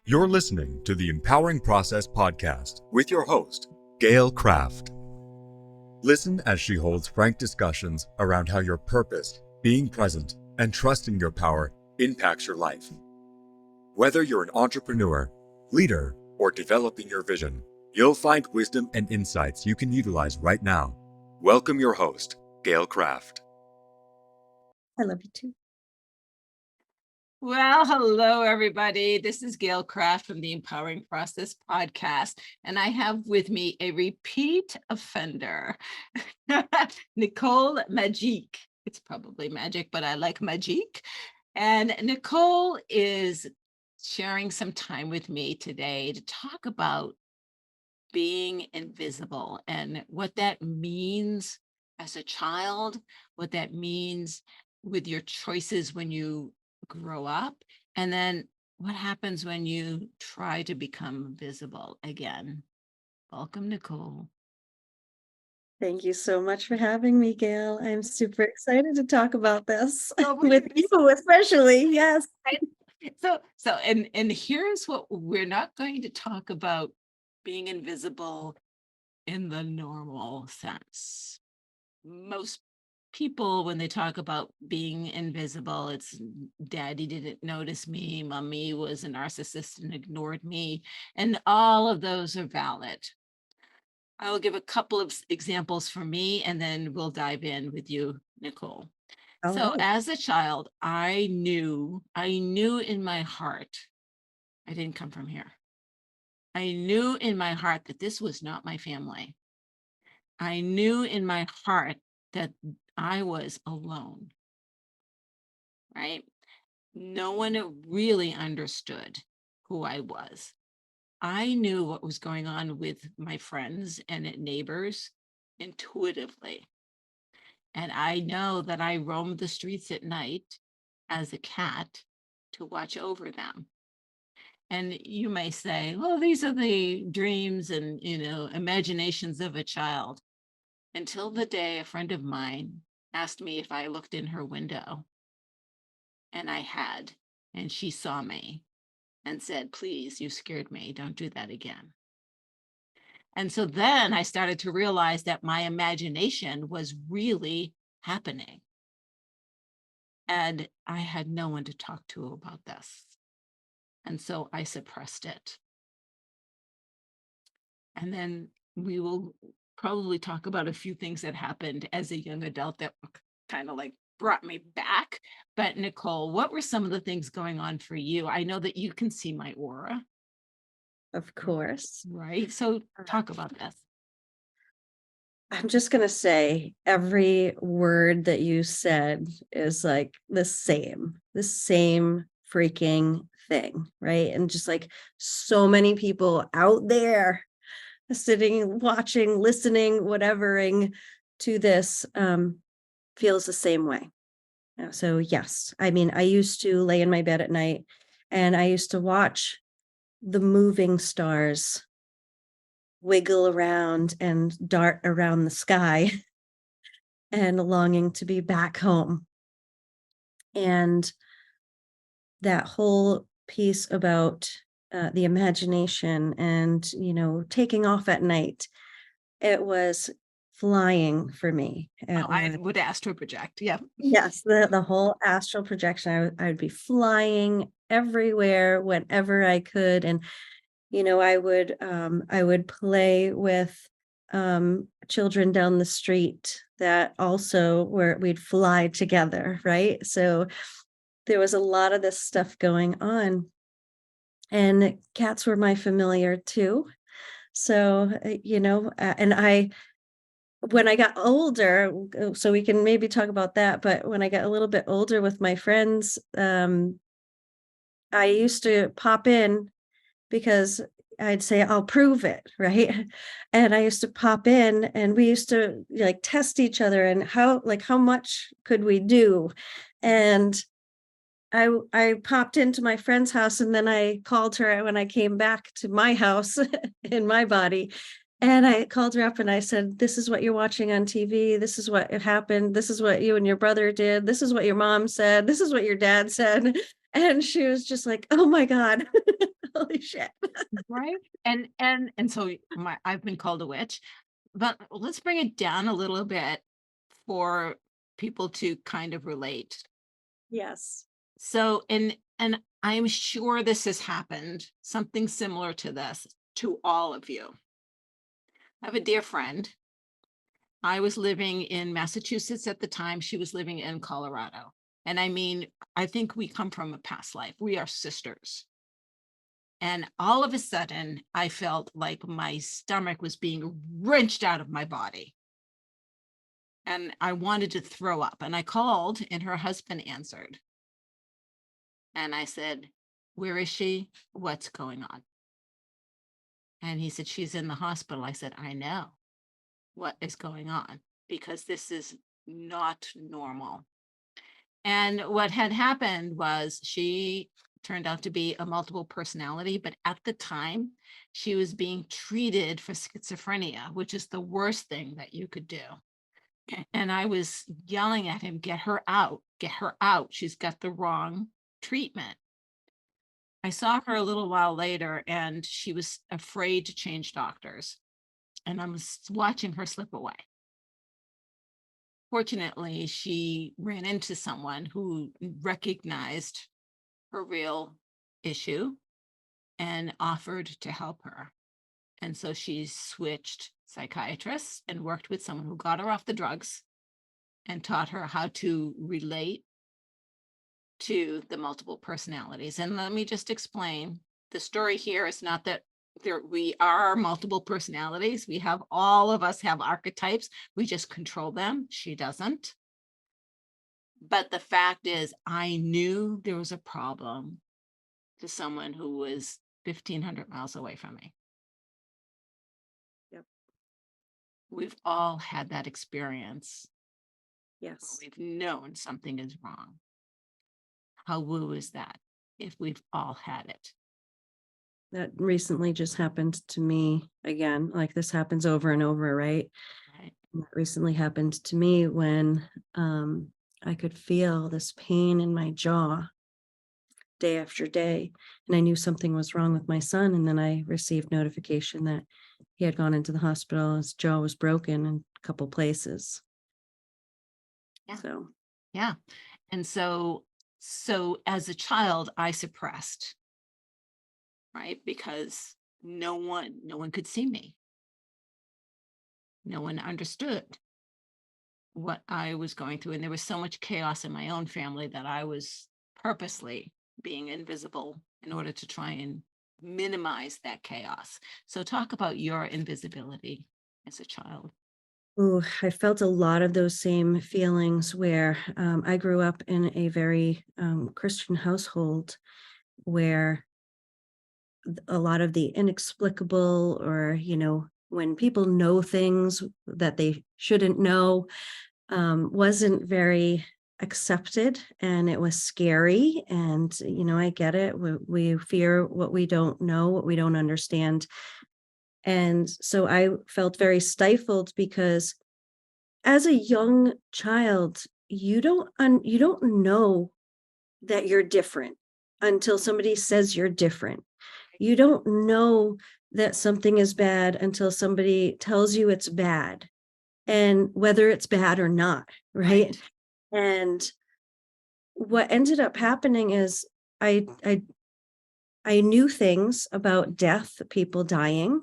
You're listening to the Empowering Process podcast with your host, Gail Kraft. Listen as she holds frank discussions around how your purpose, being present, and trusting your power impacts your life. Whether you're an entrepreneur, leader, or developing your vision, you'll find wisdom and insights you can utilize right now. Welcome your host, Gail Kraft. I love you too. Well, hello, everybody. This is Gail Kraft from the Empowering Process podcast, and I have with me a repeat offender, Nicole Majik. It's probably Magic, but I like Majik. And Nicole is sharing some time with me today to talk about being invisible and what that means as a child, what that means with your choices when you grow up, and then what happens when you try to become visible again. Welcome, Nicole. Thank you so much for having me, Gail. I'm super excited to talk about this Oh, with you, especially. Yes. And here's what we're not going to talk about: being invisible in the normal sense. Most people, when they talk about being invisible, it's daddy didn't notice me, mommy was a narcissist and ignored me, and all of those are valid. I will give a couple of examples for me, and then we'll dive in with you, Nicole. All So right. as a child, I knew in my heart, I didn't come from here. I knew in my heart that this was not my family. I knew in my heart that I was alone, right? No one really understood who I was. I knew what was going on with my friends and neighbors intuitively. And I know that I roamed the streets at night as a cat to watch over them. And you may say, well, these are the dreams and, imaginations of a child. Until the day a friend of mine asked me if I looked in her window. And I had, and she saw me and said, please, you scared me. Don't do that again. And so then I started to realize that my imagination was really happening. And I had no one to talk to about this. And so I suppressed it. And then we will probably talk about a few things that happened as a young adult that kind of like brought me back. But Nicole, what were some of the things going on for you? I know that you can see my aura. Of course. Right. So talk about this. I'm just going to say every word that you said is like the same freaking thing, right? And just like so many people out there sitting, watching, listening, whatevering to this feels the same way. So yes, I mean, I used to lay in my bed at night and I used to watch the moving stars wiggle around and dart around the sky and longing to be back home. And that whole piece about the imagination and, taking off at night, it was flying for me. I would astral project. Yeah. Yes, the whole astral projection. I would be flying everywhere whenever I could. And I would play with children down the street that also we'd fly together, right? So there was a lot of this stuff going on. And cats were my familiar too. So, and when I got older, so we can maybe talk about that, but when I got a little bit older with my friends, I used to pop in because I'd say, I'll prove it, right? And I used to pop in and we used to like test each other and how much could we do? And I popped into my friend's house and then I called her when I came back to my house in my body. And I called her up and I said, this is what you're watching on TV. This is what happened. This is what you and your brother did. This is what your mom said. This is what your dad said. And she was just like, oh my God, holy shit. Right. And so I've been called a witch, but let's bring it down a little bit for people to kind of relate. Yes. So, and I'm sure this has happened, something similar to this, to all of you. I have a dear friend. I was living in Massachusetts at the time. She was living in Colorado. And I mean, I think we come from a past life. We are sisters. And all of a sudden, I felt like my stomach was being wrenched out of my body. And I wanted to throw up. And I called, and her husband answered. And I said, where is she? What's going on? And he said, she's in the hospital. I said, I know what is going on, because this is not normal. And what had happened was she turned out to be a multiple personality, but at the time she was being treated for schizophrenia, which is the worst thing that you could do. And I was yelling at him, get her out, get her out. She's got the wrong treatment. I saw her a little while later, and she was afraid to change doctors. And I was watching her slip away. Fortunately, she ran into someone who recognized her real issue and offered to help her. And so she switched psychiatrists and worked with someone who got her off the drugs and taught her how to relate to the multiple personalities. And let me just explain, the story here is not that we are multiple personalities. We have, all of us have archetypes. We just control them. She doesn't. But the fact is, I knew there was a problem to someone who was 1,500 miles away from me. Yep. We've all had that experience. Yes. We've known something is wrong. How woo is that if we've all had it? That recently just happened to me again. Like, this happens over and over, right? Right. And that recently happened to me when I could feel this pain in my jaw day after day. And I knew something was wrong with my son. And then I received notification that he had gone into the hospital. His jaw was broken in a couple places. Yeah. So, Yeah. And so as a child, I suppressed, right? Because no one could see me. No one understood what I was going through. And there was so much chaos in my own family that I was purposely being invisible in order to try and minimize that chaos. So talk about your invisibility as a child. ooh, I felt a lot of those same feelings where I grew up in a very Christian household where a lot of the inexplicable, or, when people know things that they shouldn't know, wasn't very accepted, and it was scary. And, I get it. We fear what we don't know, what we don't understand. And so I felt very stifled because as a young child, you don't know that you're different until somebody says you're different. You don't know that something is bad until somebody tells you it's bad, and whether it's bad or not, right? And what ended up happening is I I I knew things about death, people dying,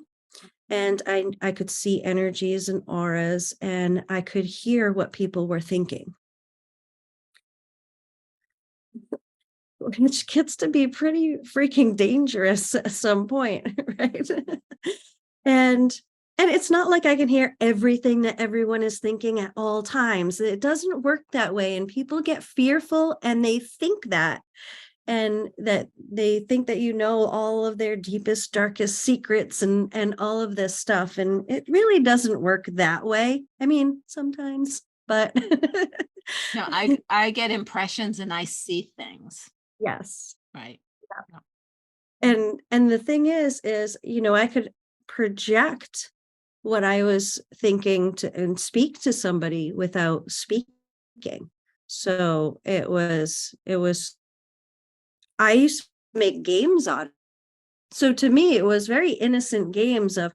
and I could see energies and auras, and I could hear what people were thinking, which gets to be pretty freaking dangerous at some point, right? And it's not like I can hear everything that everyone is thinking at all times. It doesn't work that way, and people get fearful, and they think that, you know all of their deepest, darkest secrets and all of this stuff, and it really doesn't work that way. I mean, sometimes, but No, I get impressions and I see things, yes. right? Yeah. And the thing is, I could project what I was thinking to and speak to somebody without speaking. So it was I used to make games on it. So to me, it was very innocent games of,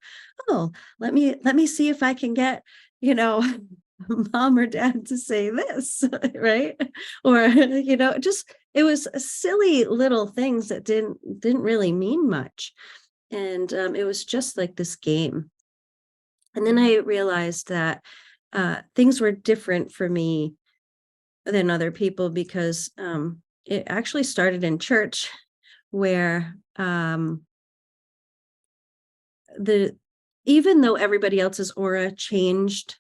oh, let me see if I can get, you know, mom or dad to say this, right? Or, just it was silly little things that didn't really mean much. And it was just like this game. And then I realized that things were different for me than other people because it actually started in church where the even though everybody else's aura changed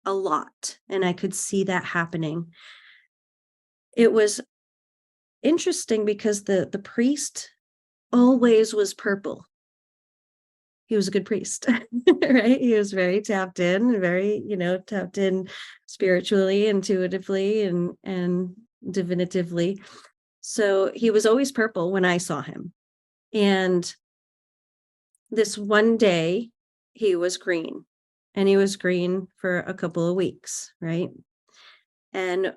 a lot and I could see that happening, it was interesting because the priest always was purple. He was a good priest, right? He was very tapped in, very, tapped in spiritually, intuitively, and divinatively. So he was always purple when I saw him. And this one day he was green, and he was green for a couple of weeks, right? And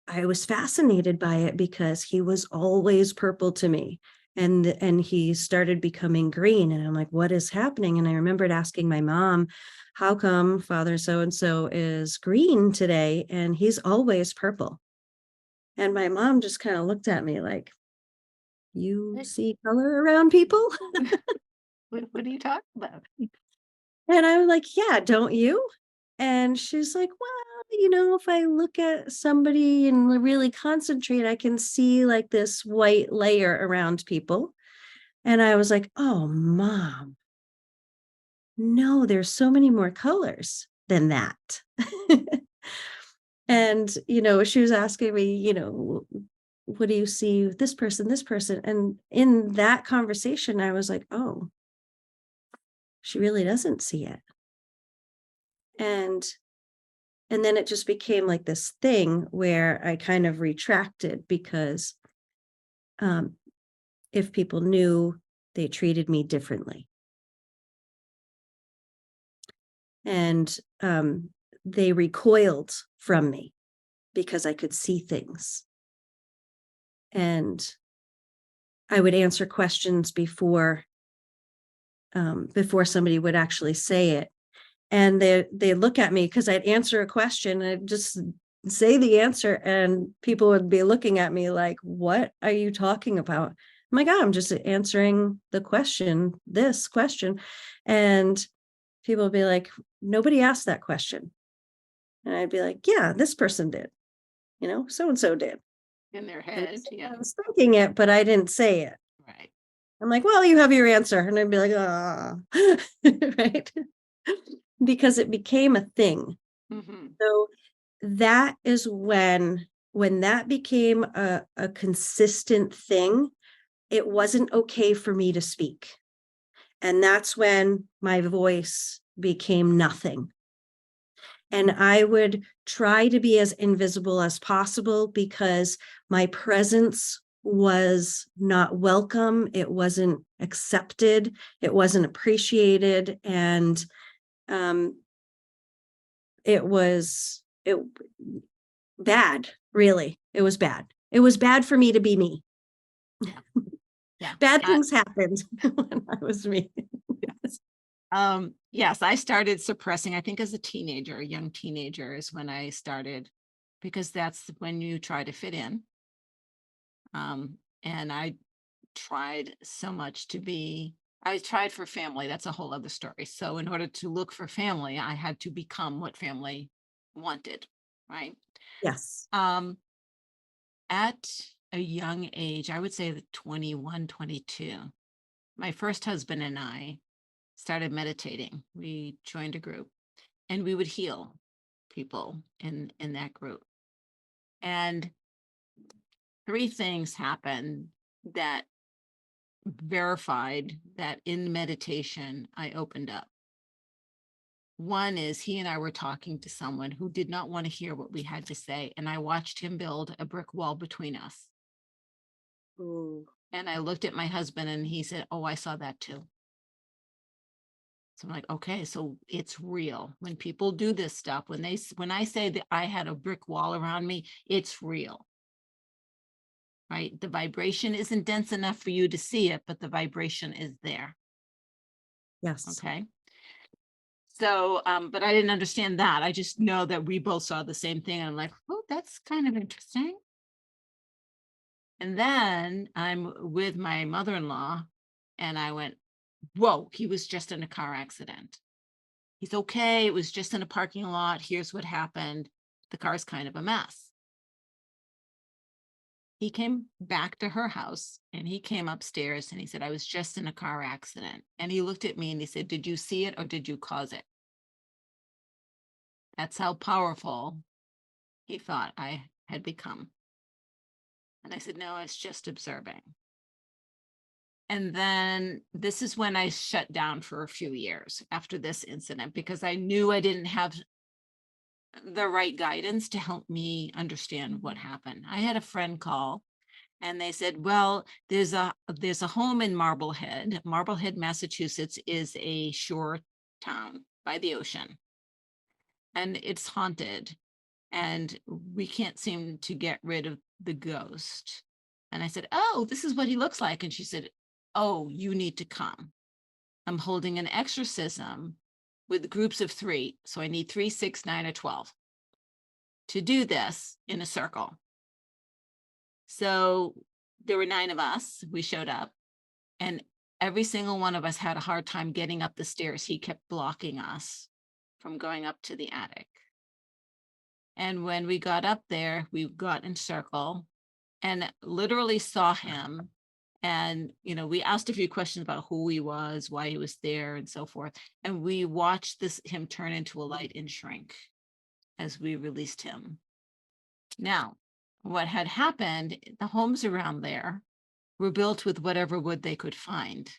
I was fascinated by it because he was always purple to me. And he started becoming green. And I'm like, what is happening? And I remembered asking my mom, how come Father so and so is green today? And he's always purple. And my mom just kind of looked at me like, you see color around people? What are you talking about? And I was like, yeah, don't you? And she's like, well, if I look at somebody and really concentrate, I can see like this white layer around people. And I was like, oh, mom, no, there's so many more colors than that. And, she was asking me, what do you see with this person, this person? And in that conversation, I was like, oh, she really doesn't see it. And then it just became like this thing where I kind of retracted because if people knew, they treated me differently. And they recoiled from me because I could see things. And I would answer questions before somebody would actually say it. And they look at me because I'd answer a question and I'd just say the answer, and people would be looking at me like, what are you talking about? I'm like, oh, I'm just answering the question, this question. And people would be like, nobody asked that question. And I'd be like, yeah, this person did, so and so did. In their And head, yeah. I was thinking it, but I didn't say it. Right. I'm like, well, you have your answer. And I'd be like, ah, right. Because it became a thing. Mm-hmm. So that is when that became a consistent thing, it wasn't okay for me to speak. And that's when my voice became nothing. And I would try to be as invisible as possible because my presence was not welcome. It wasn't accepted. It wasn't appreciated. And it was bad, really. It was bad. It was bad for me to be me. Yeah. Bad things happened when I was me. Yes, I started suppressing, I think as a young teenager is when I started, because that's when you try to fit in. And I tried so much I tried for family. That's a whole other story. So in order to look for family, I had to become what family wanted, right? Yes. At a young age, I would say that 21, 22, my first husband and I started meditating. We joined a group and we would heal people in that group. And three things happened that verified that in meditation I opened up. One is he and I were talking to someone who did not want to hear what we had to say, and I watched him build a brick wall between us. Ooh. And I looked at my husband and he said, oh, I saw that too. So I'm like, okay, so it's real. When people do this stuff, when I say that I had a brick wall around me, it's real. right? The vibration isn't dense enough for you to see it, but the vibration is there. Yes. Okay. So, but I didn't understand that. I just know that we both saw the same thing. I'm like, oh, that's kind of interesting. And then I'm with my mother-in-law and I went, whoa, he was just in a car accident. He's okay. It was just in a parking lot. Here's what happened. The car's kind of a mess. He came back to her house and he came upstairs and he said, I was just in a car accident. And he looked at me and he said, did you see it or did you cause it? That's how powerful he thought I had become. And I said, no, I was just observing. And then this is when I shut down for a few years after this incident, because I knew I didn't have the right guidance to help me understand what happened. I had a friend call and they said, well, there's a home in Marblehead. Marblehead, Massachusetts is a shore town by the ocean. And it's haunted. And we can't seem to get rid of the ghost. And I said, oh, this is what he looks like. And she said, oh, you need to come. I'm holding an exorcism with groups of 3. So I need 3, 6, 9, or 12 to do this in a circle. So there were 9 of us. We showed up and every single one of us had a hard time getting up the stairs. He kept blocking us from going up to the attic. And when we got up there, we got in circle and literally saw him. And, you know, we asked a few questions about who he was, why he was there and so forth. And we watched him turn into a light and shrink as we released him. Now, what had happened, the homes around there were built with whatever wood they could find,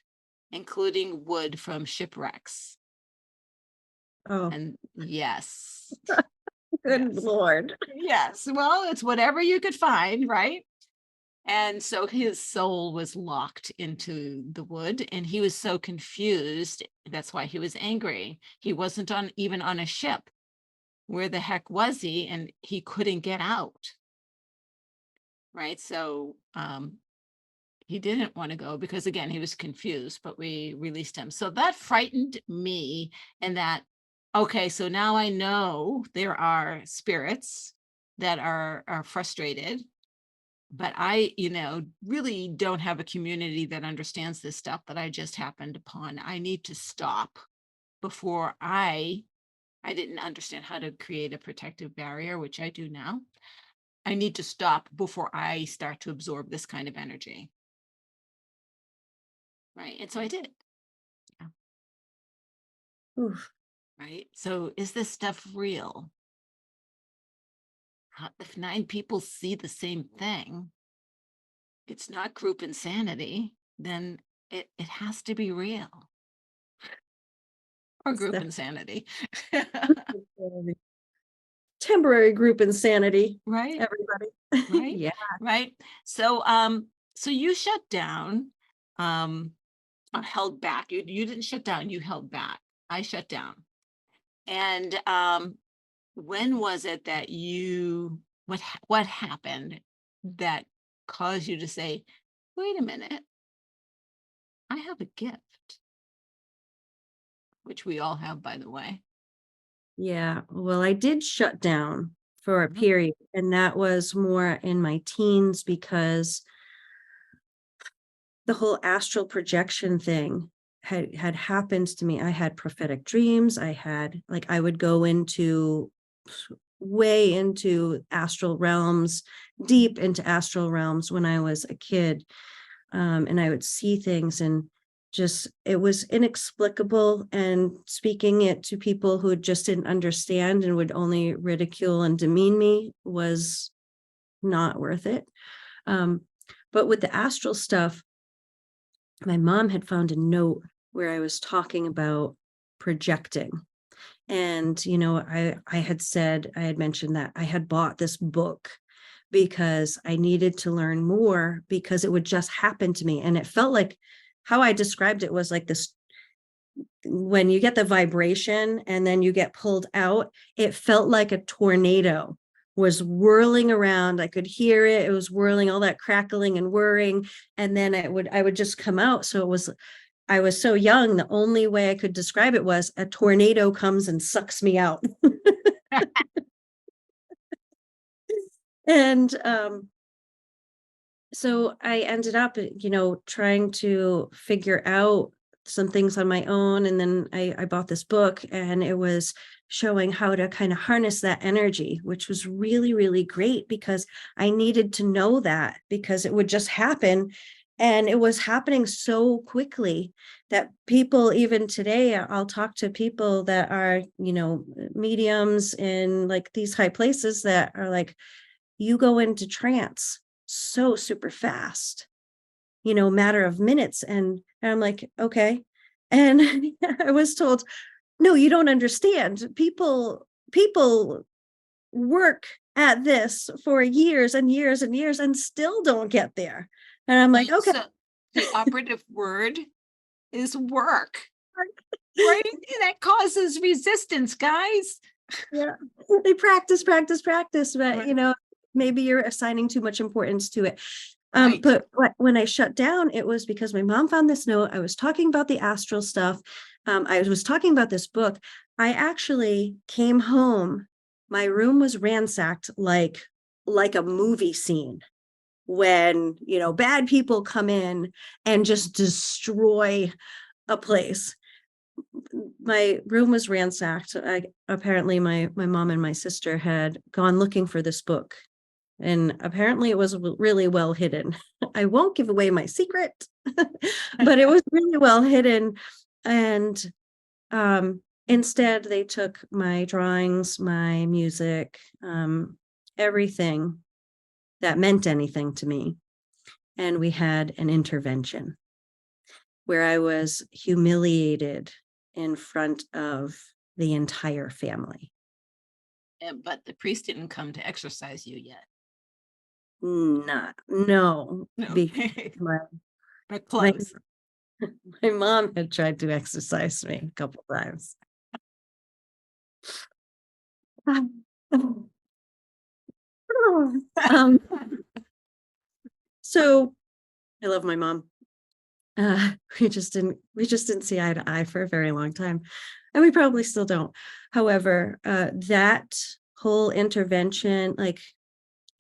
including wood from shipwrecks. Oh, And yes. good Yes. Lord. Yes. Well, it's whatever you could find, right? And so his soul was locked into the wood and he was so confused. That's why he was angry. He wasn't even on a ship. Where the heck was he? And he couldn't get out. Right. So he didn't want to go because, again, he was confused, but we released him. So that frightened me. And that, okay, so now I know there are spirits that are frustrated. But I, you know, really don't have a community that understands this stuff that I just happened upon. I need to stop before I didn't understand how to create a protective barrier, which I do now. I need to stop before I start to absorb this kind of energy. Right. And so I did. Yeah. Oof. Right. So is this stuff real? If 9 people see the same thing, it's not group insanity, then it has to be real. Or group insanity. Temporary group insanity. Right. Everybody. Right. Yeah. Right. So so you shut down, held back. You didn't shut down, you held back. I shut down. And when was it that what happened that caused you to say, wait a minute, I have a gift, which we all have, by the way. Yeah. Well, I did shut down for a Mhm. period, and that was more in my teens because the whole astral projection thing had happened to me. I had prophetic dreams. I would go into way into astral realms, deep into astral realms when I was a kid. And I would see things and just, it was inexplicable. And speaking it to people who just didn't understand and would only ridicule and demean me was not worth it. But with the astral stuff, my mom had found a note where I was talking about projecting. And, you know, I had mentioned that I had bought this book because I needed to learn more because it would just happen to me. And it felt like how I described it was like this, when you get the vibration and then you get pulled out, it felt like a tornado was whirling around. I could hear it. It was whirling, all that crackling and whirring. And then I would just come out. So I was so young. The only way I could describe it was a tornado comes and sucks me out. And so I ended up, trying to figure out some things on my own. And then I bought this book, and it was showing how to kind of harness that energy, which was really, really great, because I needed to know that, because it would just happen. And it was happening so quickly that people, even today, I'll talk to people that are, mediums in like these high places that are like, you go into trance so super fast, matter of minutes. And I'm like, okay. And I was told, no, you don't understand. People work at this for years and years and years and still don't get there. And I'm like, okay. So the operative word is work, right? That causes resistance, guys. Yeah. They practice, but Right. maybe you're assigning too much importance to it. Right. But when I shut down, it was because my mom found this note. I was talking about the astral stuff. I was talking about this book. I actually came home. My room was ransacked like a movie scene when, bad people come in and just destroy a place. My room was ransacked. Apparently my mom and my sister had gone looking for this book, and apparently it was really well hidden. I won't give away my secret, but it was really well hidden. And instead they took my drawings, my music, everything that meant anything to me. And we had an intervention where I was humiliated in front of the entire family. But the priest didn't come to exorcise you yet. No, because Okay. my But my close. my mom had tried to exercise me a couple times. Um, so I love my mom. We just didn't see eye to eye for a very long time, and we probably still don't. However, that whole intervention, like,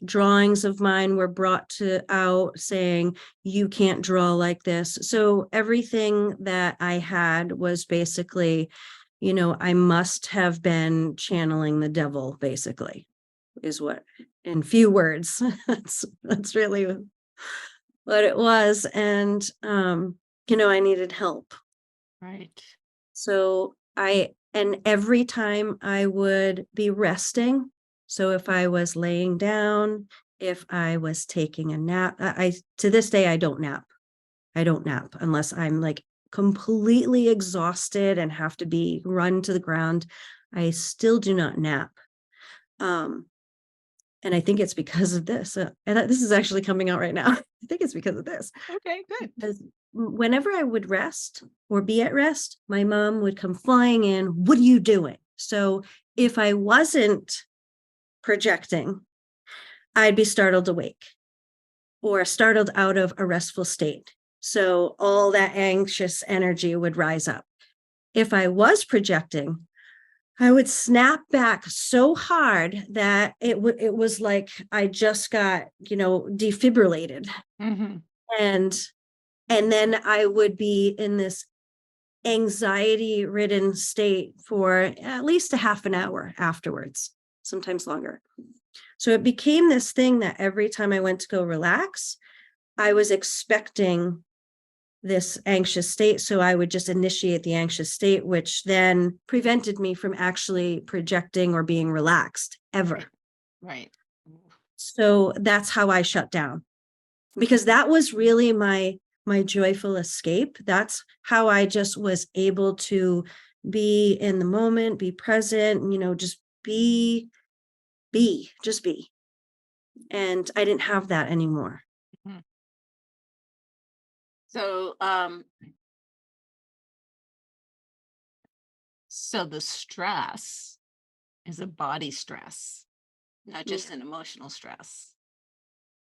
drawings of mine were brought to out saying, you can't draw like this. So everything that I had was basically, I must have been channeling the devil, basically, is what, in few words. That's really what it was. And I needed help. Right. So and every time I would be resting, so if I was laying down, if I was taking a nap, to this day, I don't nap. I don't nap unless I'm like completely exhausted and have to be run to the ground. I still do not nap. Um, and I think it's because of this. This is actually coming out right now. I think it's because of this. Okay, good. Because whenever I would rest or be at rest, my mom would come flying in. What are you doing? So if I wasn't projecting, I'd be startled awake or startled out of a restful state. So all that anxious energy would rise up. If I was projecting, I would snap back so hard that it was like I just got, defibrillated. Mm-hmm. And then I would be in this anxiety ridden state for at least a half an hour afterwards, sometimes longer. So it became this thing that every time I went to go relax, I was expecting this anxious state. So I would just initiate the anxious state, which then prevented me from actually projecting or being relaxed ever. Right. So that's how I shut down, because that was really my joyful escape. That's how I just was able to be in the moment, be present, just just be. And I didn't have that anymore. Mhm. So, so the stress is a body stress. not just an emotional stress.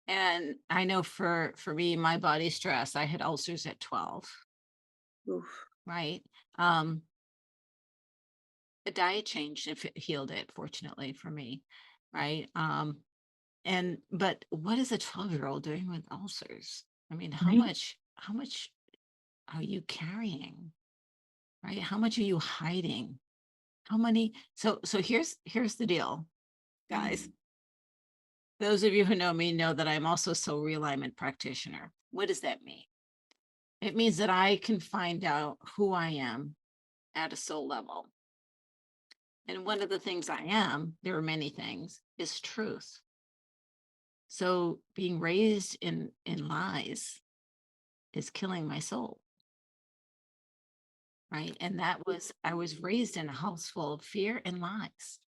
And I know for me, my body stress, I had ulcers at 12, Oof. right? The diet changed and healed it, fortunately for me, right? But what is a 12-year-old doing with ulcers? I mean, how Right. much are you carrying, right? How much are you hiding? How many? So here's the deal, guys. Those of you who know me know that I'm also a soul realignment practitioner. What does that mean? It means that I can find out who I am at a soul level. And one of the things I am, there are many things, is truth. So being raised in lies is killing my soul. Right. And I was raised in a house full of fear and lies.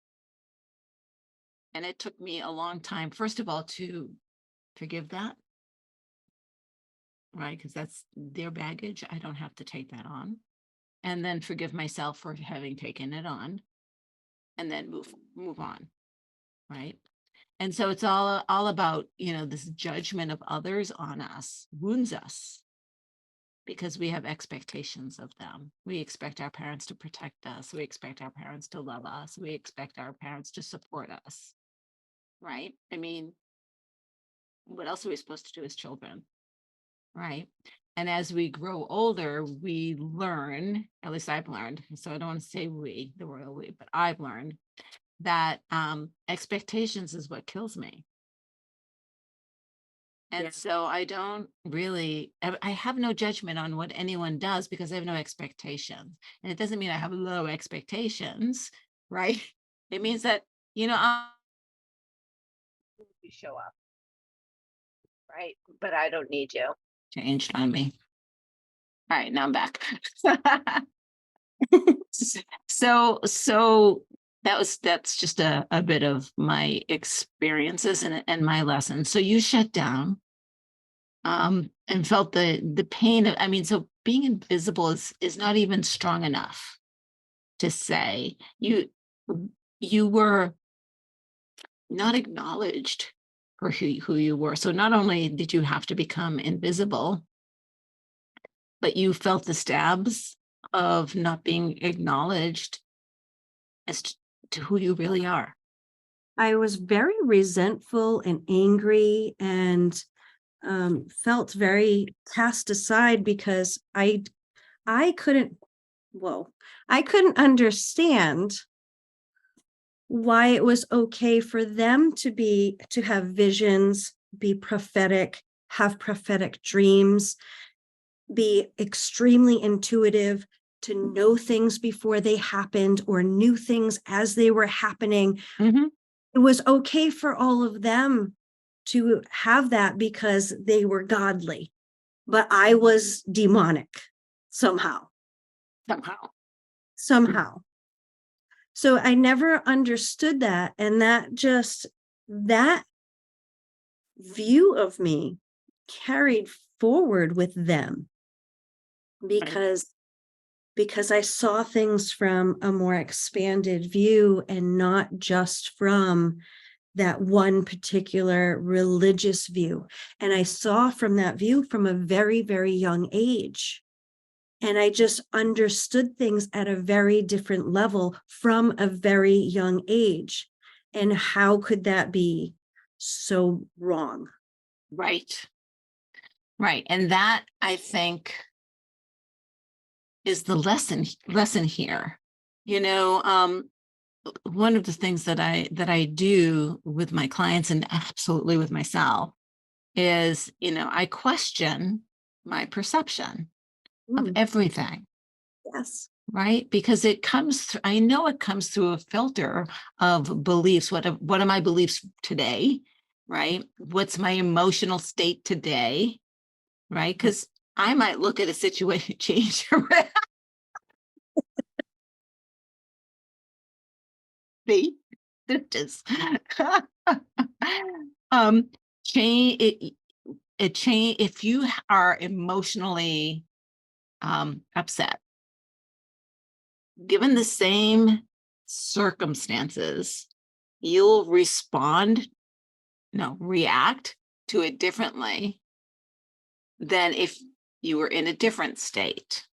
And it took me a long time, first of all, to forgive that. Right. Because that's their baggage. I don't have to take that on. And then forgive myself for having taken it on. And then move on. Right. And so it's all about, this judgment of others on us wounds us because we have expectations of them. We expect our parents to protect us. We expect our parents to love us. We expect our parents to support us. Right? I mean, what else are we supposed to do as children? Right? And as we grow older, we learn, at least I've learned, so I don't want to say we, the royal we, but I've learned that expectations is what kills me. And so I don't really, I have no judgment on what anyone does because I have no expectations. And it doesn't mean I have low expectations, right? It means that, I'll show up, right? But I don't need you. Changed on me. All right, now I'm back. So that's just a bit of my experiences and my lessons. So you shut down and felt the pain of, so being invisible is not even strong enough to say you were not acknowledged for who you were. So not only did you have to become invisible, but you felt the stabs of not being acknowledged as to who you really are. I was very resentful and angry and felt very cast aside because I couldn't, I couldn't understand why it was okay for them to have visions, be prophetic, have prophetic dreams, be extremely intuitive, to know things before they happened or knew things as they were happening. Mm-hmm. It was okay for all of them to have that because they were godly, but I was demonic somehow. So I never understood that. And that view of me carried forward with them because I saw things from a more expanded view and not just from that one particular religious view. And I saw from that view from a very, very young age. And I just understood things at a very different level from a very young age. And how could that be so wrong? Right. And that, I think, is the lesson here. One of the things that I do with my clients and absolutely with myself is, I question my perception of everything. Yes. Right? Because I know it comes through a filter of beliefs. What are my beliefs today? Right? What's my emotional state today? Right? Because I might look at a situation, change the change it change if you are emotionally upset, given the same circumstances, you'll react to it differently than if you were in a different state.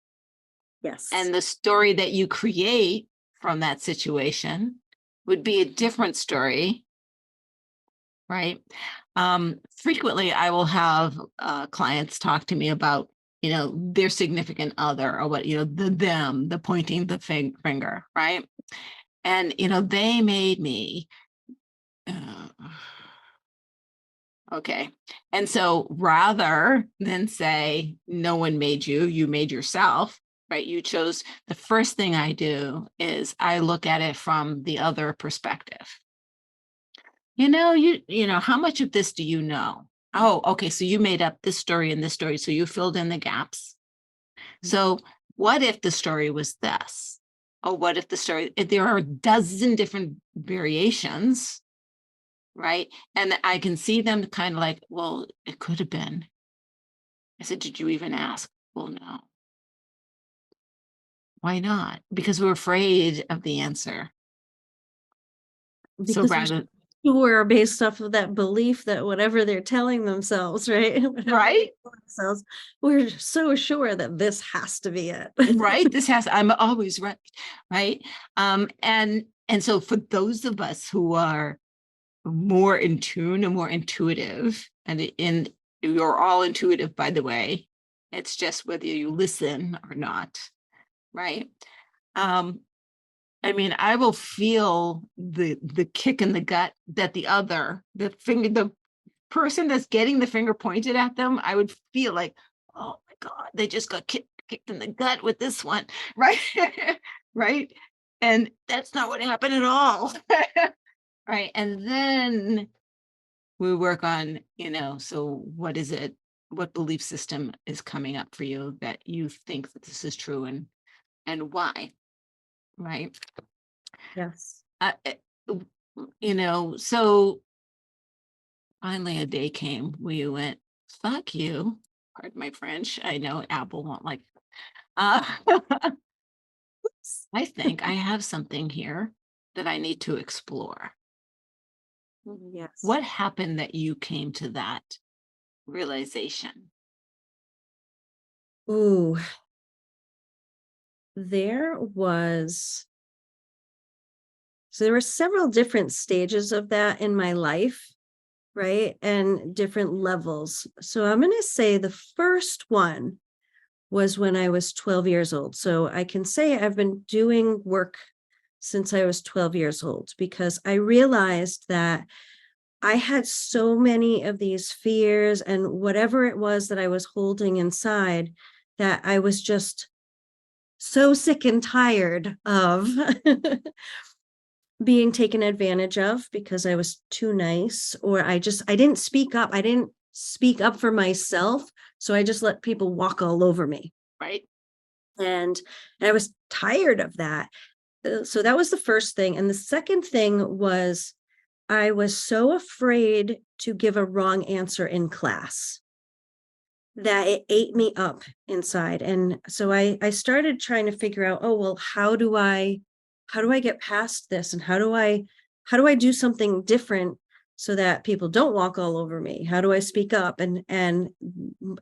Yes. And the story that you create from that situation would be a different story, right? Frequently, I will have clients talk to me about, their significant other, or what, the pointing the finger, right? And, they made me, okay. And so rather than say, no one made you, you made yourself, right? You chose. The first thing I do is I look at it from the other perspective. How much of this do you know? Oh, okay. So you made up this story and this story. So you filled in the gaps. So what if the story was this? Oh, what if there are a dozen different variations, right? And I can see them kind of like, well, it could have been. I said, did you even ask? Well, no. Why not? Because we're afraid of the answer. Because so rather, sure, based off of that belief that whatever they're telling themselves, right? right? Themselves, we're so sure that this has to be it. Right? I'm always right. Right. And so for those of us who are more in tune and more intuitive, and you're all intuitive, by the way, it's just whether you listen or not. Right. I will feel the kick in the gut that the person that's getting the finger pointed at them, I would feel like, oh my God, they just got kicked in the gut with this one, right? Right. And that's not what happened at all. Right. And then we work on, so what is it? What belief system is coming up for you that you think that this is true, and why? Right. Yes. So finally a day came where you went, fuck you. Pardon my French. I know Apple won't like. I think I have something here that I need to explore. Yes. What happened that you came to that realization? Ooh. So there were several different stages of that in my life, right? And different levels. So I'm going to say the first one was when I was 12 years old. So I can say I've been doing work since I was 12 years old, because I realized that I had so many of these fears and whatever it was that I was holding inside, that I was just so sick and tired of being taken advantage of because I was too nice, or I didn't speak up. I didn't speak up for myself. So I just let people walk all over me. Right. And I was tired of that. So that was the first thing. And the second thing was, I was so afraid to give a wrong answer in class that it ate me up inside. And so I started trying to figure out, oh, well, how do I get past this? And how do I do something different so that people don't walk all over me? How do I speak up? And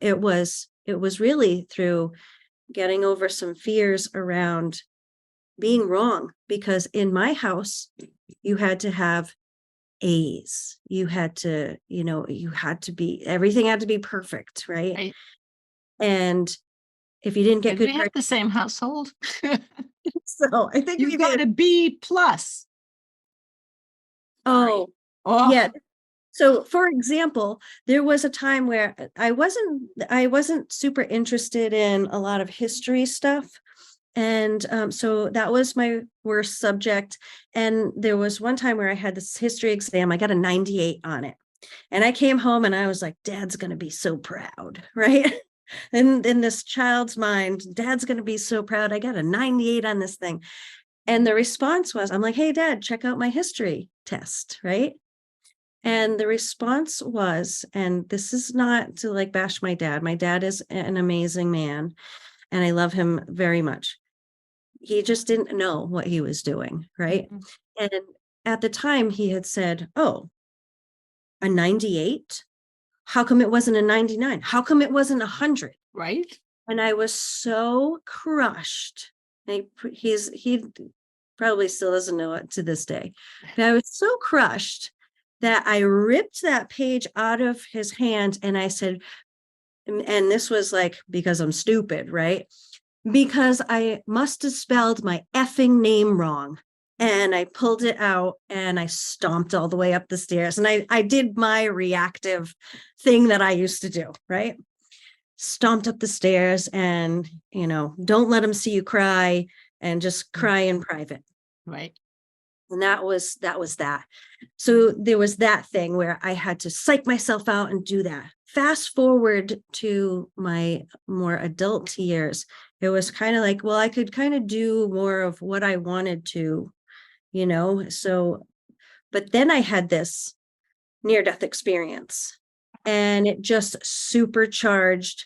it was really through getting over some fears around being wrong, because in my house, you had to have A's. You had to, everything had to be perfect, right? Right. And if you didn't get Did good we have grades, the same household? so I think we You got did. a B plus. Oh, Oh, yeah. So for example, there was a time where I wasn't super interested in a lot of history stuff. And so that was my worst subject. And there was one time where I had this history exam. I got a 98 on it. And I came home and I was like, Dad's going to be so proud, right? And in this child's mind, Dad's going to be so proud. I got a 98 on this thing. And the response was, I'm like, hey, Dad, check out my history test, right? And the response was, and this is not to like bash my dad. My dad is an amazing man and I love him very much. He just didn't know what he was doing, right? mhm. And at the time he had said, oh, a 98? How come it wasn't a 99? How come it wasn't 100? Right. And I was so crushed. He probably still doesn't know it to this day, but I was so crushed that I ripped that page out of his hand and I said, and this was like, because I'm stupid, right? Because I must have spelled my effing name wrong. And I pulled it out and I stomped all the way up the stairs. And I did my reactive thing that I used to do, right? Stomped up the stairs and, don't let them see you cry and just cry in private. Right. And that was that. So there was that thing where I had to psych myself out and do that. Fast forward to my more adult years, it was kind of like, well, I could kind of do more of what I wanted to, so, but then I had this near-death experience and it just supercharged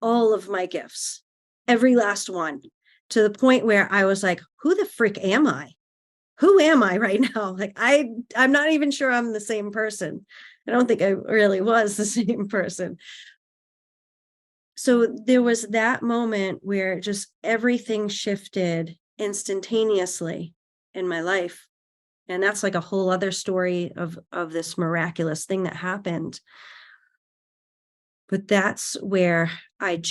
all of my gifts, every last one, to the point where I was like, who the frick am I? Who am I right now? Like, I'm not even sure I'm the same person. I don't think I really was the same person. So there was that moment where just everything shifted instantaneously in my life. And that's like a whole other story of this miraculous thing that happened. But that's where I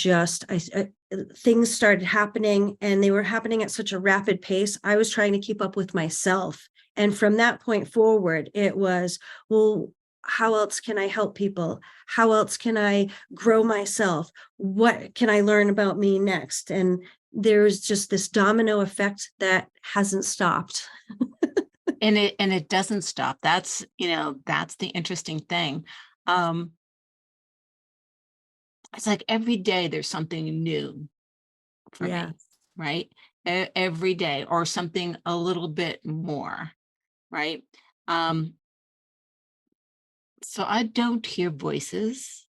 things started happening and they were happening at such a rapid pace. I was trying to keep up with myself. And from that point forward, it was, well, how else can I help people? How else can I grow myself? What can I learn about me next? And there's just this domino effect that hasn't stopped. And it doesn't stop. That's the interesting thing. It's like every day there's something new for me, right? Every day, or something a little bit more, right? So I don't hear voices,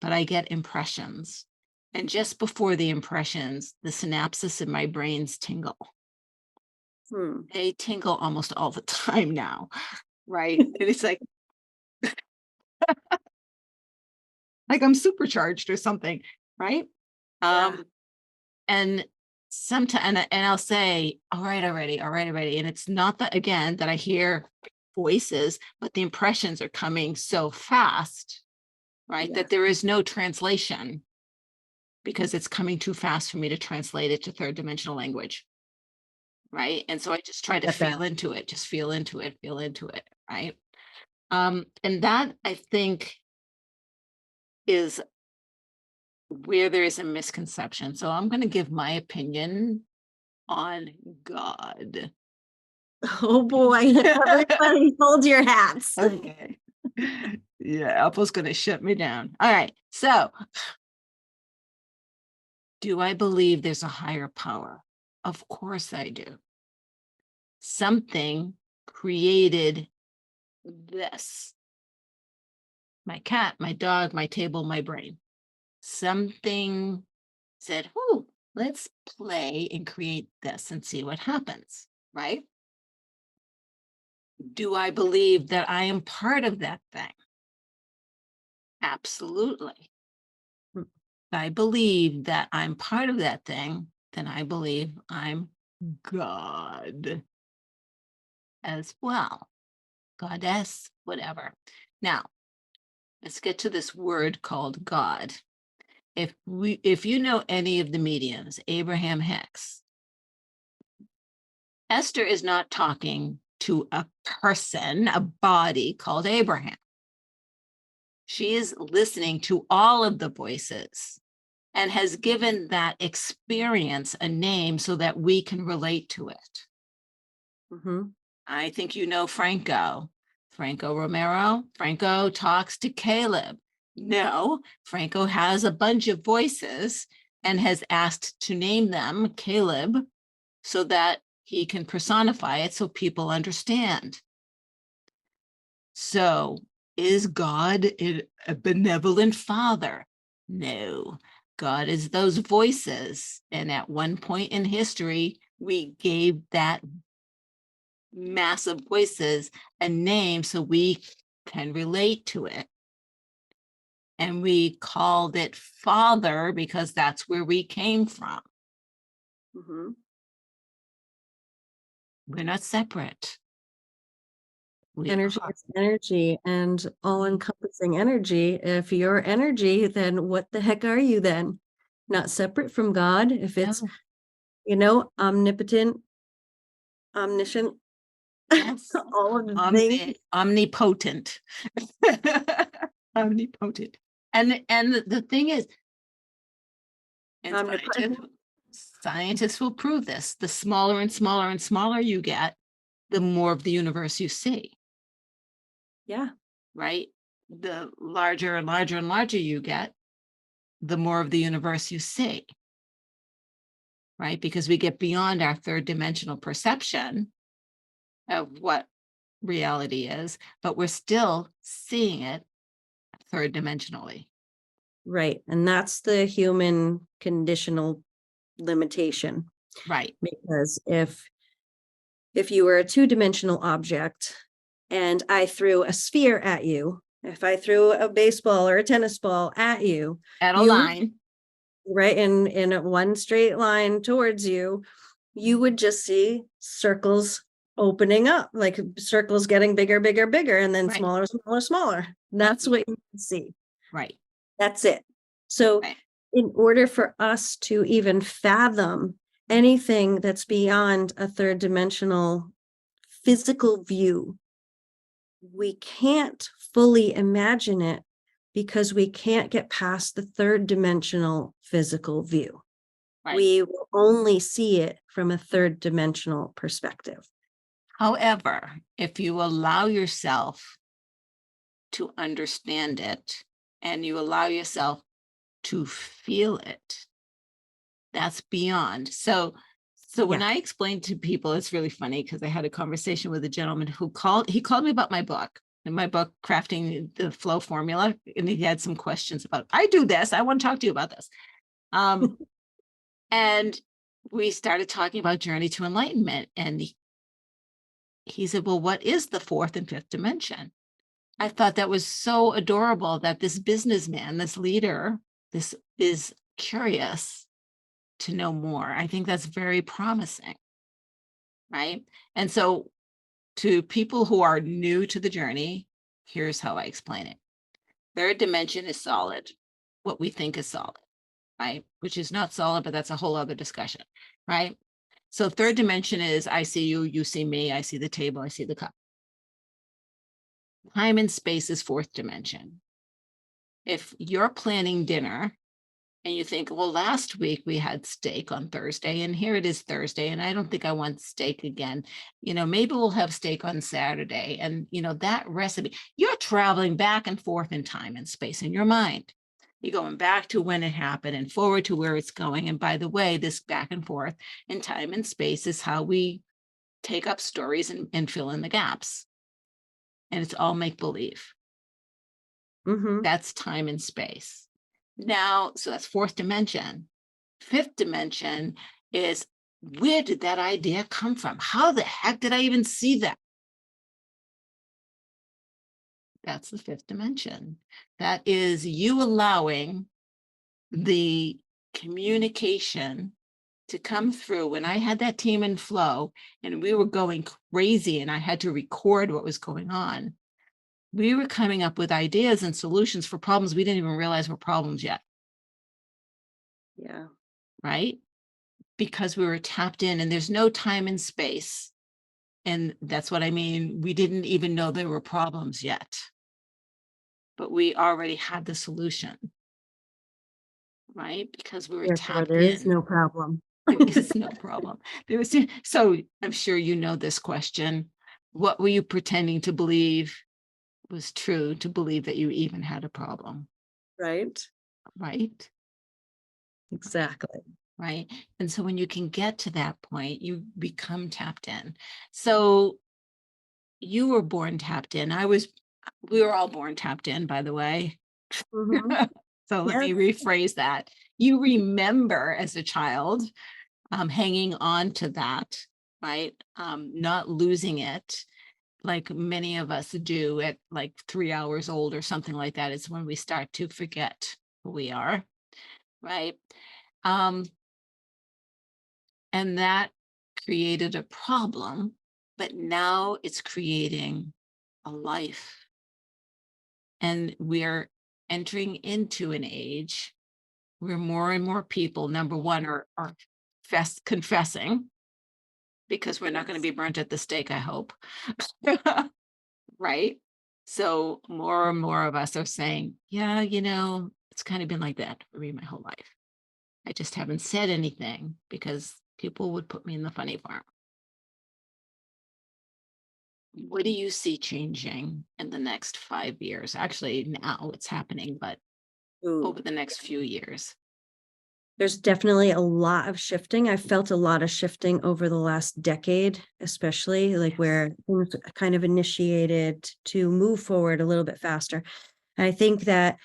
but I get impressions. And just before the impressions, the synapses in my brains tingle. They tingle almost all the time now, right? And it's like I'm supercharged or something, right? Yeah. And sometimes, and I'll say, all right, already. And it's not that, again, that I hear voices, but the impressions are coming so fast, right? That there is no translation because it's coming too fast for me to translate it to third dimensional language. Right. And so I just try to feel into it, feel into it. Right. And that, I think, is where there is a misconception. So I'm going to give my opinion on God. Oh boy, everybody hold your hats. Okay. Yeah, Apple's going to shut me down. All right. So, do I believe there's a higher power? Of course I do. Something created this. My cat, my dog, my table, my brain. Something said, "Oh, let's play and create this and see what happens," right? Do I believe that I am part of that thing? Absolutely. If I believe that I'm part of that thing, then I believe I'm God as well. Goddess, whatever. Now, let's get to this word called God. If you know any of the mediums, Abraham Hicks, Esther is not talking to a person, a body called Abraham. She is listening to all of the voices and has given that experience a name so that we can relate to it. I think Franco Romero. Franco talks to Caleb. No, Franco has a bunch of voices and has asked to name them Caleb so that he can personify it so people understand. So, is God a benevolent father? No, God is those voices. And at one point in history, we gave that massive voices a name so we can relate to it. And we called it Father because that's where we came from. Mhm. We're not separate. We Energy are. is energy, and all-encompassing energy. If you're energy, then what the heck are you then? Not separate from God. If it's, omnipotent, omniscient, Yes. all of the things. Omnipotent. Omnipotent. And the thing is, and Omnipresent. scientists will prove this, the smaller and smaller and smaller you get, the more of the universe you see. Yeah. Right? The larger and larger and larger you get, the more of the universe you see. Right? Because we get beyond our third dimensional perception of what reality is, but we're still seeing it third dimensionally. Right. And that's the human conditional limitation. Right. Because if you were a two-dimensional object and I threw a sphere at you, if I threw a baseball or a tennis ball at you, At a line. right, in a one straight line towards you, you would just see circles opening up, like circles getting bigger, bigger, bigger, and then Right. smaller, smaller, smaller. That's what you can see. Right. That's it. So Right. in order for us to even fathom anything that's beyond a third dimensional physical view, we can't fully imagine it because we can't get past the third dimensional physical view. Right. We will only see it from a third dimensional perspective. However, if you allow yourself to understand it and you allow yourself to feel it, that's beyond. So when Yeah. I explain to people, it's really funny because I had a conversation with a gentleman who called me about my book, and my book, Crafting the Flow Formula. And he had some questions about, I do this, I want to talk to you about this. And we started talking about Journey to Enlightenment. And he said, well, what is the fourth and fifth dimension? I thought that was so adorable that this businessman, this leader, this is curious to know more. I think that's very promising. Right. And so to people who are new to the journey, here's how I explain it. Third dimension is solid, what we think is solid, right? Which is not solid, but that's a whole other discussion, right? So third dimension is I see you, you see me, I see the table, I see the cup. Time and space is fourth dimension. If you're planning dinner and you think, well, last week we had steak on Thursday and here it is Thursday and I don't think I want steak again. Maybe we'll have steak on Saturday. And, that recipe, you're traveling back and forth in time and space in your mind. You're going back to when it happened and forward to where it's going. And by the way, this back and forth in time and space is how we take up stories and fill in the gaps. And it's all make believe. Mm-hmm. That's time and space. Now, so that's fourth dimension. Fifth dimension is, where did that idea come from? How the heck did I even see that? That's the fifth dimension. That is you allowing the communication to come through. When I had that team in flow and we were going crazy and I had to record what was going on, we were coming up with ideas and solutions for problems we didn't even realize were problems yet. Yeah. Right? Because we were tapped in and there's no time and space. And that's what I mean. We didn't even know there were problems yet, but we already had the solution. Right? Because we were Therefore, tapped there in. is no problem. There is no problem. So I'm sure you know this question. What were you pretending to believe was true to believe that you even had a problem? Right. Right? Exactly. Right. And so when you can get to that point, you become tapped in. So you were born tapped in. We were all born tapped in, by the way. Mm-hmm. So let me Yes. rephrase that. You remember as a child hanging on to that right? Not losing it like many of us do at like 3 hours old or something like that. Is when we start to forget who we are, right? Um, and that created a problem, but now it's creating a life. And we're entering into an age where more and more people, number one, are confessing, because we're not going to be burnt at the stake, I hope. Right? So more and more of us are saying, yeah, it's kind of been like that for me my whole life. I just haven't said anything because people would put me in the funny farm. What do you see changing in the next 5 years? Actually, now it's happening, but Ooh. over the next few years. There's definitely a lot of shifting. I felt a lot of shifting over the last decade, especially like where things kind of initiated to move forward a little bit faster. And I think that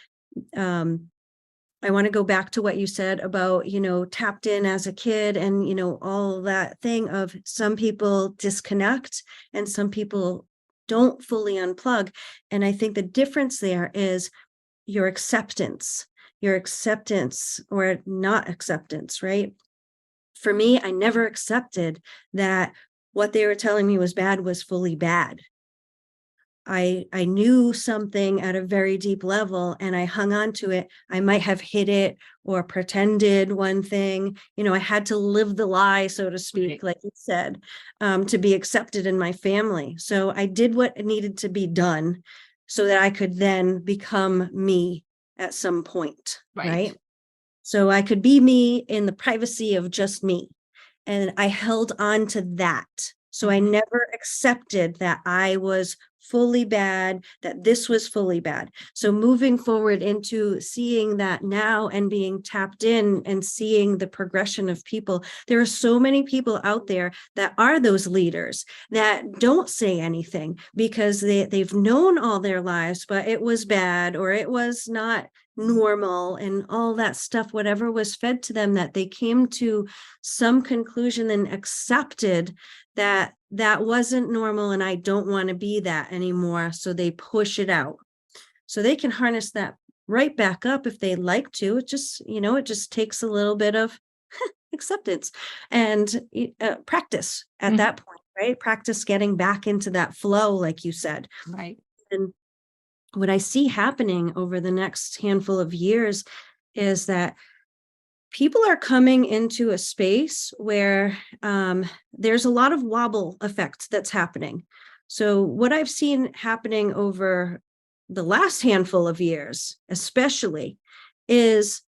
I want to go back to what you said about, tapped in as a kid and, all that thing of some people disconnect and some people don't fully unplug. And I think the difference there is your acceptance or not acceptance, right? For me, I never accepted that what they were telling me was bad was fully bad. I knew something at a very deep level and I hung on to it. I might have hid it or pretended one thing. I had to live the lie, so to speak, Right. like you said, to be accepted in my family. So I did what needed to be done so that I could then become me at some point, right? So I could be me in the privacy of just me. And I held on to that. So I Mhm. never accepted that I was fully bad, that this was fully bad. So moving forward into seeing that now and being tapped in and seeing the progression of people, there are so many people out there that are those leaders that don't say anything because they've known all their lives, but it was bad or it was not normal and all that stuff, whatever was fed to them, that they came to some conclusion and accepted that that wasn't normal and I don't want to be that anymore. So they push it out. So they can harness that right back up if they like to. It just takes a little bit of acceptance and practice at Mhm. that point, right? Practice getting back into that flow, like you said. Right. And what I see happening over the next handful of years is that people are coming into a space where there's a lot of wobble effect that's happening. So what I've seen happening over the last handful of years, especially, is,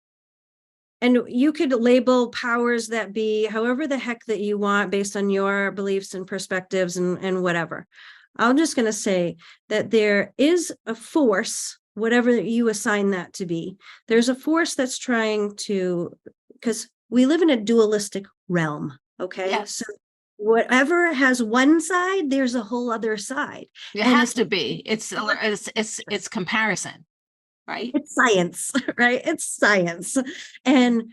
and you could label powers that be however the heck that you want based on your beliefs and perspectives and whatever. I'm just going to say that there is a force, whatever you assign that to be. There's a force that's trying to, because we live in a dualistic realm. Okay. Yes. So whatever has one side, there's a whole other side. It And has to be. It's comparison, right? it's science, right? It's science. And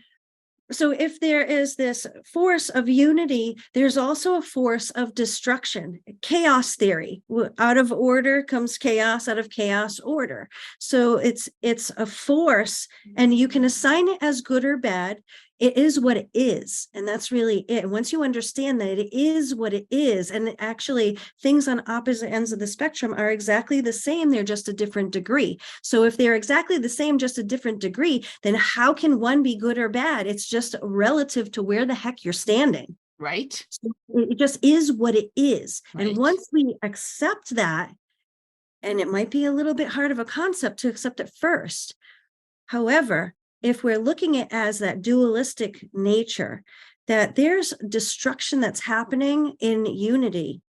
so if there is this force of unity, there's also a force of destruction, chaos theory. Out of order comes chaos, out of chaos, order. So it's a force, and you can assign it as good or bad. It is what it is. And that's really it. And once you understand that it is what it is, and actually things on opposite ends of the spectrum are exactly the same, they're just a different degree. So if they're exactly the same, just a different degree, then how can one be good or bad? It's just relative to where the heck you're standing. Right. So it just is what it is. Right. And once we accept that, and it might be a little bit hard of a concept to accept at first. However, if we're looking at as that dualistic nature, that there's destruction that's happening in unity,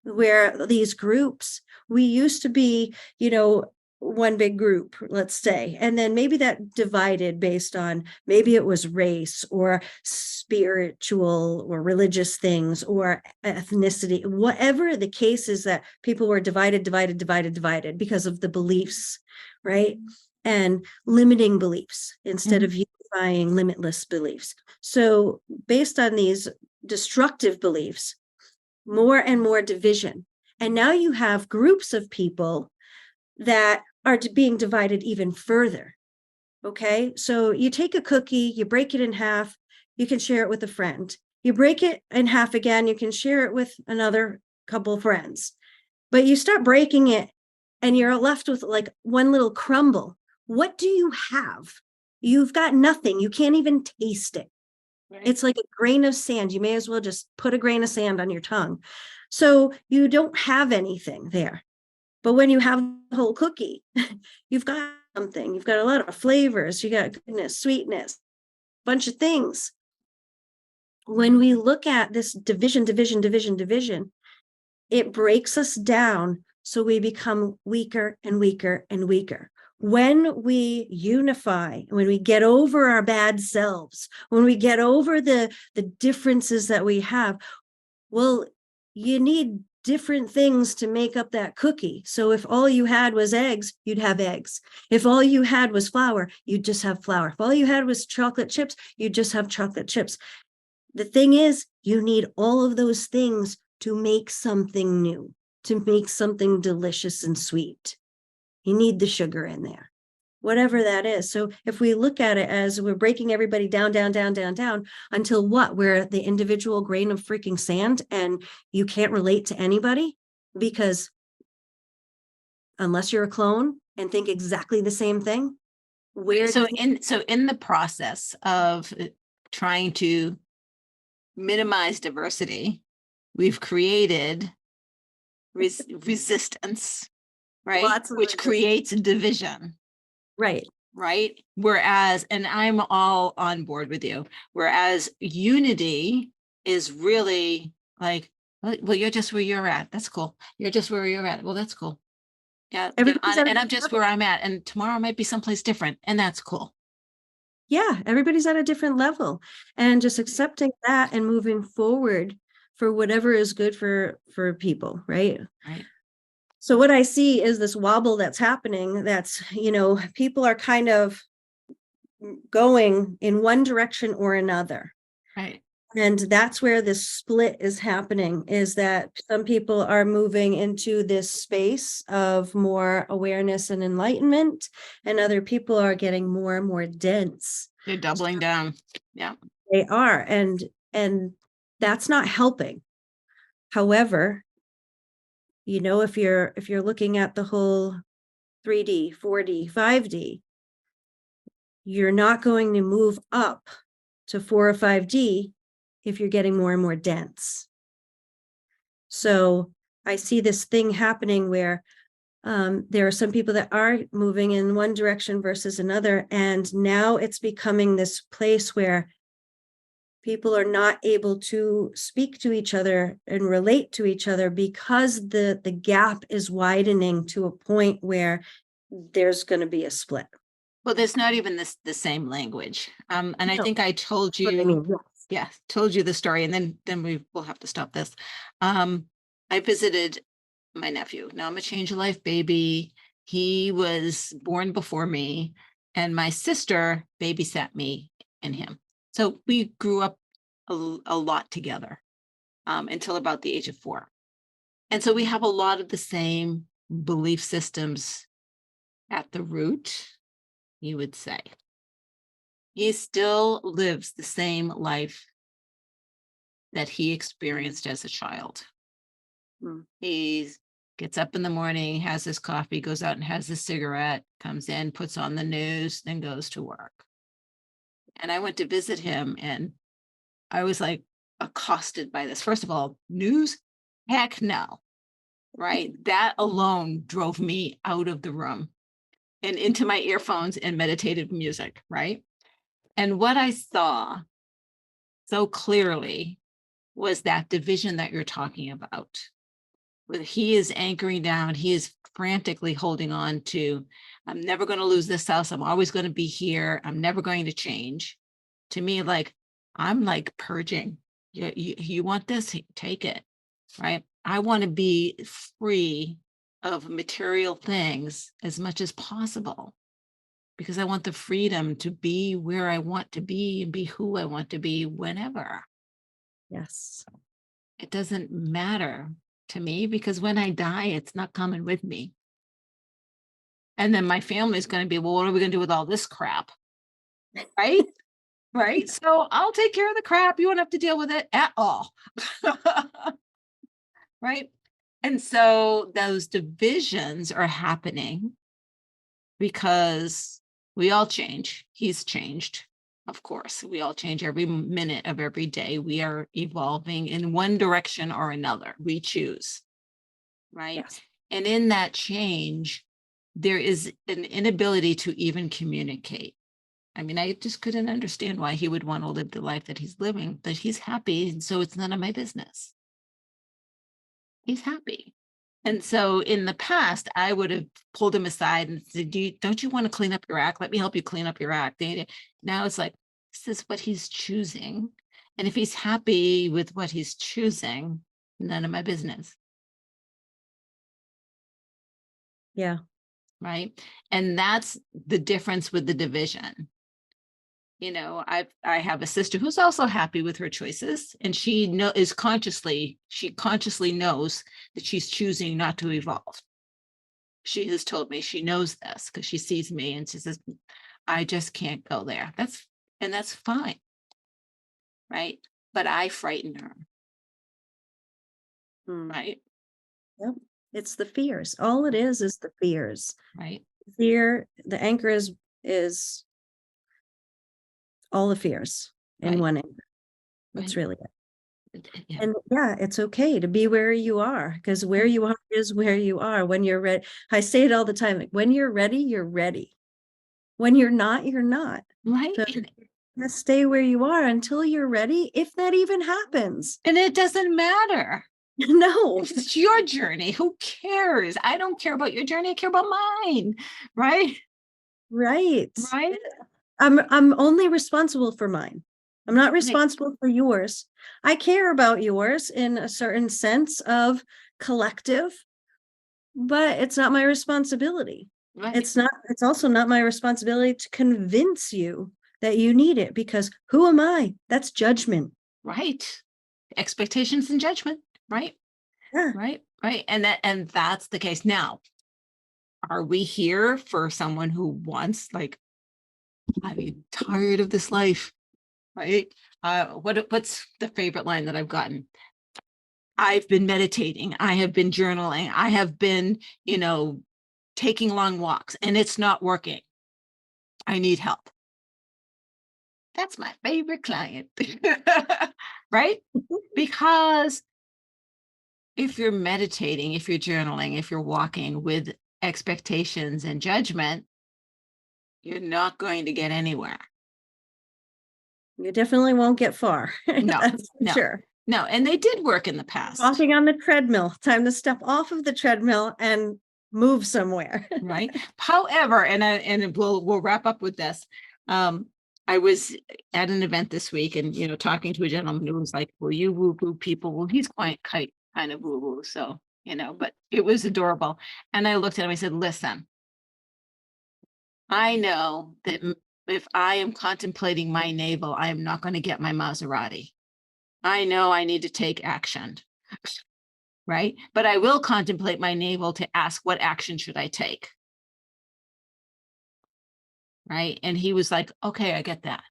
where these groups, we used to be, one big group, let's say, and then maybe that divided based on maybe it was race or spiritual or religious things or ethnicity, whatever the case is, that people were divided because of the beliefs, right? And limiting beliefs instead of unifying limitless beliefs. So based on these destructive beliefs, more and more division. And now you have groups of people that are being divided even further. Okay, so you take a cookie, you break it in half, you can share it with a friend. You break it in half again, you can share it with another couple of friends. But you start breaking it and you're left with like one little crumble. What do you have? You've got nothing. You can't even taste it. Right. It's like a grain of sand. You may as well just put a grain of sand on your tongue. So you don't have anything there. But when you have the whole cookie, you've got something. You've got a lot of flavors. You got goodness, sweetness, a bunch of things. When we look at this division, it breaks us down so we become weaker and weaker and weaker. When we unify, when we get over our bad selves, when we get over the differences that we have, well, you need different things to make up that cookie. So if all you had was eggs, you'd have eggs. If all you had was flour, you'd just have flour. If all you had was chocolate chips, you'd just have chocolate chips. The thing is, you need all of those things to make something new, to make something delicious and sweet. You need the sugar in there, whatever that is. So if we look at it as we're breaking everybody down, until what? We're the individual grain of freaking sand and you can't relate to anybody because unless you're a clone and think exactly the same thing, So in the process of trying to minimize diversity, we've created resistance, right? Lots of Which resistance. creates division. Right. Right. Whereas, and I'm all on board with you, whereas unity is really like, well, you're just where you're at. That's cool. You're just where you're at. Well, that's cool. Yeah. And I'm just where I'm at. And tomorrow might be someplace different. And that's cool. Yeah. Everybody's at a different level and just accepting that and moving forward for whatever is good for people. Right. Right. So what I see is this wobble that's happening. That's, people are kind of going in one direction or another. Right. And that's where this split is happening, is that some people are moving into this space of more awareness and enlightenment, and other people are getting more and more dense. They're doubling down. Yeah. They are. And that's not helping. However, if you're looking at the whole 3D, 4D, 5D, you're not going to move up to 4 or 5D if you're getting more and more dense. So I see this thing happening where there are some people that are moving in one direction versus another. And now it's becoming this place where people are not able to speak to each other and relate to each other because the gap is widening to a point where there's going to be a split. Well, there's not even the same language. And I think I told What you, I mean, yes. yeah, told you the story, and then we will have to stop this. I visited my nephew. Now I'm a change of life baby. He was born before me, and my sister babysat me and him. So we grew up a lot together until about the age of 4. And so we have a lot of the same belief systems at the root, you would say. He still lives the same life that he experienced as a child. He gets up in the morning, has his coffee, goes out and has his cigarette, comes in, puts on the news, then goes to work. And I went to visit him and I was like accosted by this. First of all, news? Heck no. Right? That alone drove me out of the room and into my earphones and meditative music. Right? And what I saw so clearly was that division that you're talking about. He is anchoring down. He is frantically holding on to, I'm never going to lose this house. I'm always going to be here. I'm never going to change. To me, like, I'm like purging. You want this? Take it, right? I want to be free of material things as much as possible because I want the freedom to be where I want to be and be who I want to be whenever. Yes. It doesn't matter to me, because when I die, it's not coming with me. And then my family's going to be, well, what are we going to do with all this crap? Right? Right. So I'll take care of the crap. You won't have to deal with it at all. Right. And so those divisions are happening because we all change. He's changed. Of course, we all change every minute of every day. We are evolving in one direction or another. We choose. Right. Yes. And in that change, there is an inability to even communicate. I mean, I just couldn't understand why he would want to live the life that he's living, but he's happy. And so it's none of my business. He's happy. And so in the past, I would have pulled him aside and said, don't you want to clean up your act? Let me help you clean up your act. Now it's like, this is what he's choosing. And if he's happy with what he's choosing, none of my business. Yeah. Right. And that's the difference with the division. You know, I have a sister who's also happy with her choices, and she consciously knows that she's choosing not to evolve. She has told me she knows this because she sees me and she says, I just can't go there. That's fine. Right. But I frighten her. Right. Yep. It's the fears. All it is the fears. Right. Fear, the anchor is all the fears in Right. one anchor. That's Right. really it. Yeah. And yeah, it's okay to be where you are, because where you are is where you are. When you're ready, I say it all the time, like, when you're ready, you're ready. When you're not, you're not. Right. So just stay where you are until you're ready, if that even happens. And it doesn't matter. No. It's your journey. Who cares? I don't care about your journey. I care about mine. Right. Right. Right. I'm only responsible for mine. I'm not responsible for yours. I care about yours in a certain sense of collective, but it's not my responsibility. Right. It's also not my responsibility to convince you that you need it, because who am I? That's judgment. Right. Expectations and judgment. Right. Yeah. Right. Right. And that's the case. Now, are we here for someone who wants, like, I'm tired of this life? Right. What's the favorite line that I've gotten? I've been meditating. I have been journaling. I have been, taking long walks, and it's not working. I need help. That's my favorite client. Right? Because if you're meditating, if you're journaling, if you're walking with expectations and judgment, you're not going to get anywhere. You definitely won't get far. No, That's for no. sure. No, and they did work in the past. Walking on the treadmill, time to step off of the treadmill and move somewhere. Right. However, and we'll wrap up with this. I was at an event this week, and talking to a gentleman who was like, "Well, you woo-woo people." Well, he's quite kind of woo-woo, so but it was adorable. And I looked at him. I said, "Listen, I know that if I am contemplating my navel, I am not going to get my Maserati. I know I need to take action." Right. But I will contemplate my navel to ask, what action should I take? Right. And he was like, okay, I get that.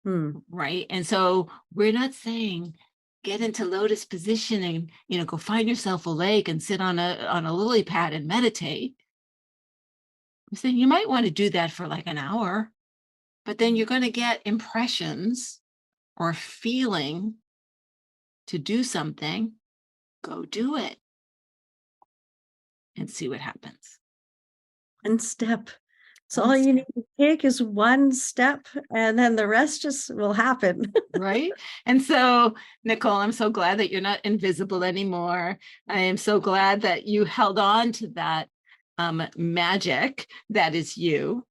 Right. And so we're not saying get into lotus position and, go find yourself a lake and sit on a lily pad and meditate. I'm saying you might want to do that for like an hour, but then you're going to get impressions or feeling to do something. Go do it and see what happens. One step. So all you need to take is one step, and then the rest just will happen. Right. And so, Nicole, I'm so glad that you're not invisible anymore. I am so glad that you held on to that magic that is you.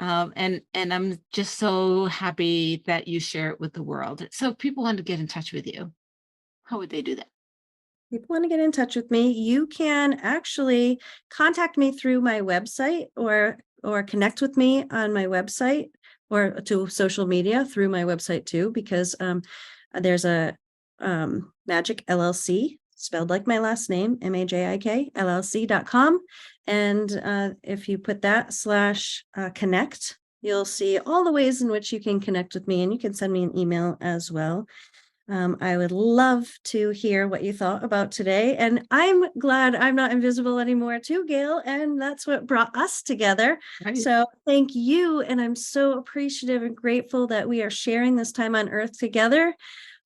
And I'm just so happy that you share it with the world. So if people want to get in touch with you, how would they do that? People want to get in touch with me, you can actually contact me through my website, or connect with me on my website, or to social media through my website too, because there's a Majik LLC, spelled like my last name, Majik LLC.com. And if you put that /connect, you'll see all the ways in which you can connect with me, and you can send me an email as well. I would love to hear what you thought about today. And I'm glad I'm not invisible anymore too, Gail. And that's what brought us together. Right. So thank you. And I'm so appreciative and grateful that we are sharing this time on Earth together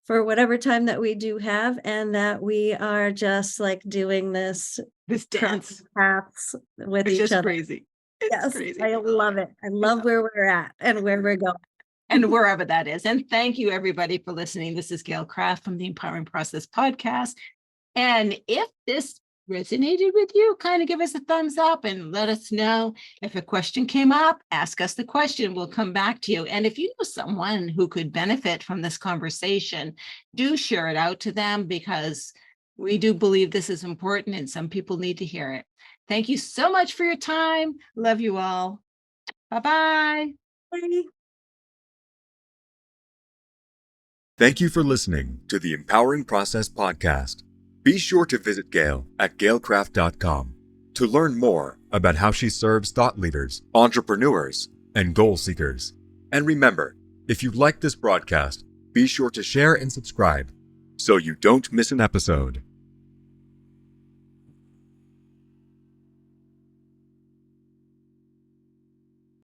for whatever time that we do have, and that we are just like doing this dance paths with it's each just other. crazy. It's Yes, crazy. I love it. I love where we're at and where we're going. And wherever that is. And thank you, everybody, for listening. This is Gail Craft from the Empowering Process podcast. And if this resonated with you, kind of give us a thumbs up and let us know. If a question came up, ask us the question. We'll come back to you. And if you know someone who could benefit from this conversation, do share it out to them, because we do believe this is important and some people need to hear it. Thank you so much for your time. Love you all. Bye-bye. Bye. Thank you for listening to the Empowering Process podcast. Be sure to visit Gail at gailcraft.com to learn more about how she serves thought leaders, entrepreneurs, and goal seekers. And remember, if you like this broadcast, be sure to share and subscribe so you don't miss an episode.